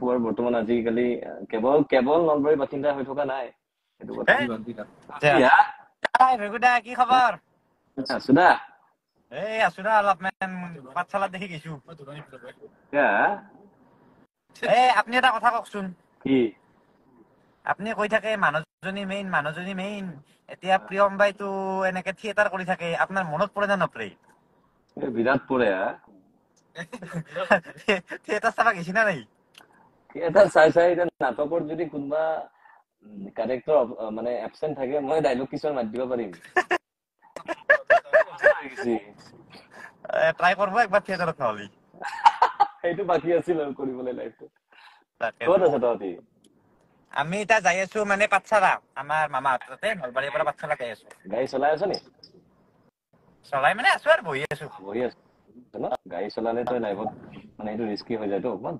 ডিম্পু আৰু বৰ্তমান আজিকালি কেৱল কেৱল নলবাৰী বাসিন্দা হৈ থকা নাই সেইটো কথা কি খবৰ আছো দা আছো দা অলপমান পাঠশালাত দেখি গৈছো আপুনি এটা কথা কওকচোন কি আপুনি কৈ থাকে মানুহজনী মেইন এতিয়া প্ৰিয়ম বাইতো এনেকে থিয়েটাৰ কৰি থাকে আপোনাৰ মনত পৰে নে নপৰে বিৰাট পৰে থিয়েটাৰ চাবা গৈছি না নাই থিয়েটাৰ চাই এতিয়া নাটকৰ যদি কোনোবা কাৰেক্টৰ মানে এবসেন্ট থাকে মই ডায়লগ কিছুমান মাতি দিব পাৰিম ট্ৰাই কৰব একবাৰ থিয়েটাৰত নহলি সেইটো বাকি আছিল আৰু কৰিবলৈ লাইফটো ক'ত আছে তহঁতি আমি এতিয়া যাই আছো মানে পাঠশালা আমাৰ মামাহঁততে নলবাৰীৰ পৰা পাঠশালা যাই আছো গাড়ী চলাই আছ নি চলাই মানে আছো আৰু বহি আছো ন গাড়ী চলালে তই লাইফত মানে এইটো ৰিস্কি হৈ যায়তো অকমান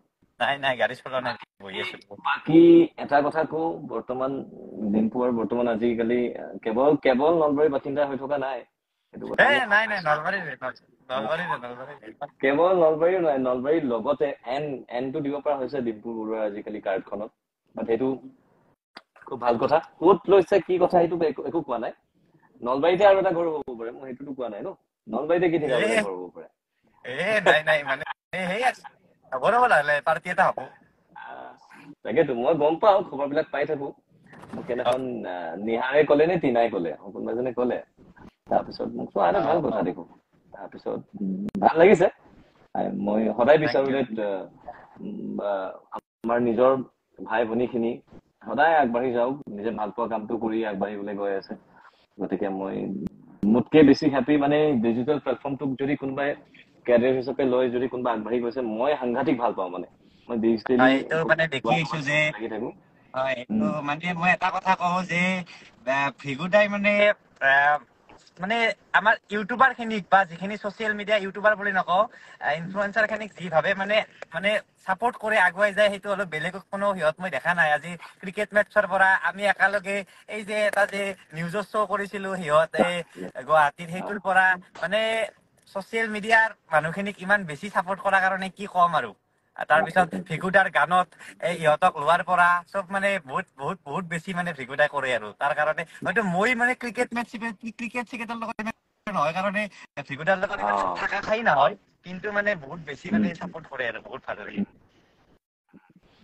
নাই গাড়ী চলোৱা নাই বহি আছো বাকী এটা কথা কওঁ বৰ্তমান ডিম্পু আৰু বৰ্তমান আজিকালি কেৱল নলবাৰী বাসিন্দা হৈ থকা নাই সেইটো কথা নাই নলবাৰী কেৱল নলবাৰী নহয় নলবাৰীৰ লগতে এনটো দিব পৰা হৈছে ডিম্পু বৰুৱাৰ আজিকালি কাৰ্ডখনত বাট সেইটো খুব ভাল কথা ক'ত লৈছে কি কথা সেইটো একো কোৱা নাই নলবাৰীতে আৰু এটা ঘৰ হ'ব পাৰে মই সেইটোতো কোৱা নাই ন নলবাৰীতে কি ঠিকা ঘৰ হ'ব পাৰে নাই মানে পাৰ্টি এটা হ'ব তাকেতো মই গম পাওঁ খবৰবিলাক পাই থাকো মোক সেইদিনাখন নিহাৰে ক'লে নে টিনাই ক'লে কোনোবাজনে ক'লে তাৰপিছত মোক আৰে ভাল কথা দেখো তাৰপিছত ভাল লাগিছে মই সদায় বিচাৰো যে আমাৰ নিজৰ ভাই ভনীখিনি সদায় আগবাঢ়ি যাওক নিজে ভাল পোৱা কামটো কৰি আগবাঢ়িবলৈ গৈ আছে গতিকে মই মোতকে বেছি হেপী মানে ডিজিটেল প্লেটফৰ্মটোক যদি কোনোবাই কেৰিয়াৰ হিচাপে লৈ যদি কোনোবা আগবাঢ়ি গৈছে মই সাংঘাতিক ভাল পাওঁ মানে মই ডিজিটেলি মানে দেখি আহিছো যে মানে মই এটা কথা কওঁ যে ভিগুদাই মানে আমাৰ ইউটিউবাৰ খিনিক বা যিখিনি ছচিয়েল মিডিয়া ইউটিউবাৰ বুলি নকওঁ ইনফ্লুৱেঞ্চাৰ খিনিক যি ভাবে মানে চাপোৰ্ট কৰি আগুৱাই যায় সেইটো অলপ বেলেগ কোনো সিহঁত মই দেখা নাই আজি ক্ৰিকেট মেটছৰ পৰা আমি একেলগে এই যে এটা যে নিউজৰ শ্ব' কৰিছিলো সিহঁত গুৱাহাটীত সেইটোৰ পৰা মানে ছচিয়েল মিডিয়াৰ মানুহখিনিক ইমান বেছি চাপোৰ্ট কৰাৰ কাৰণে কি ক'ম আৰু তাৰপিছত ভিগুদাৰ গানত ইহঁতক লোৱাৰ পৰা চব মানে বহুত বেছি মানে ভিগুদাই কৰে আৰু তাৰ কাৰণে হয়তো মই মানে ক্ৰিকেট চিকেটৰ লগত নহয় কাৰণে ভিগুদাৰ লগত থকা খাই নহয় কিন্তু মানে বহুত বেছি মানে চাপোৰ্ট কৰে আৰু বহুত ভাল লাগে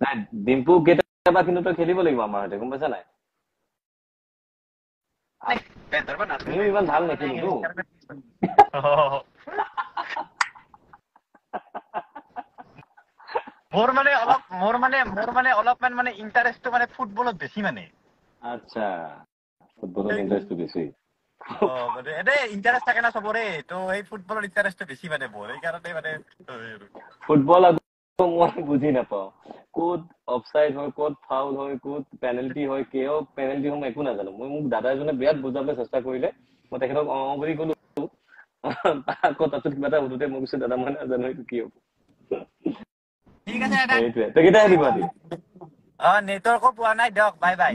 নাই ডিম্পু কেতিয়াবা কিন্তু তই খেলিব লাগিব আমাৰ সৈতে গম পাইছা নাই আমিও ইমান ভাল নেখেলোতো মোৰ মানে অলপমান মানে ইণ্টাৰেষ্টটো মানে ফুটবলত বেছি মানে আচ্ছা ফুটবলত ইণ্টাৰেষ্টটো বেছি ইণ্টাৰেষ্ট থাকে না চবৰে তো এই ফুটবলৰ ইণ্টাৰেষ্টটো বেছি মানে মোৰ সেইকাৰণে মানে ফুটবল মই বুজি নাপাওঁ ক'ত অফসাইড হয় ক'ত ফাউল হয় ক'ত পেনাল্টি হয় কিয় পেনাল্টি হয় একো নাজানো মোক দাদা এজনে বিৰাট বুজাবলৈ চেষ্টা কৰিলে মই তেখেতক বুলি ক'লো আকৌ তাতো কিবা এটা সুধোতে মই কৈছো দাদা মই নাজানো এইটো কি হ'ব ঠিক আছে সেইটোৱে তই কেতিয়া আহিবি গুৱাহাটী নেটৱৰ্কো পোৱা নাই দিয়ক বাই বাই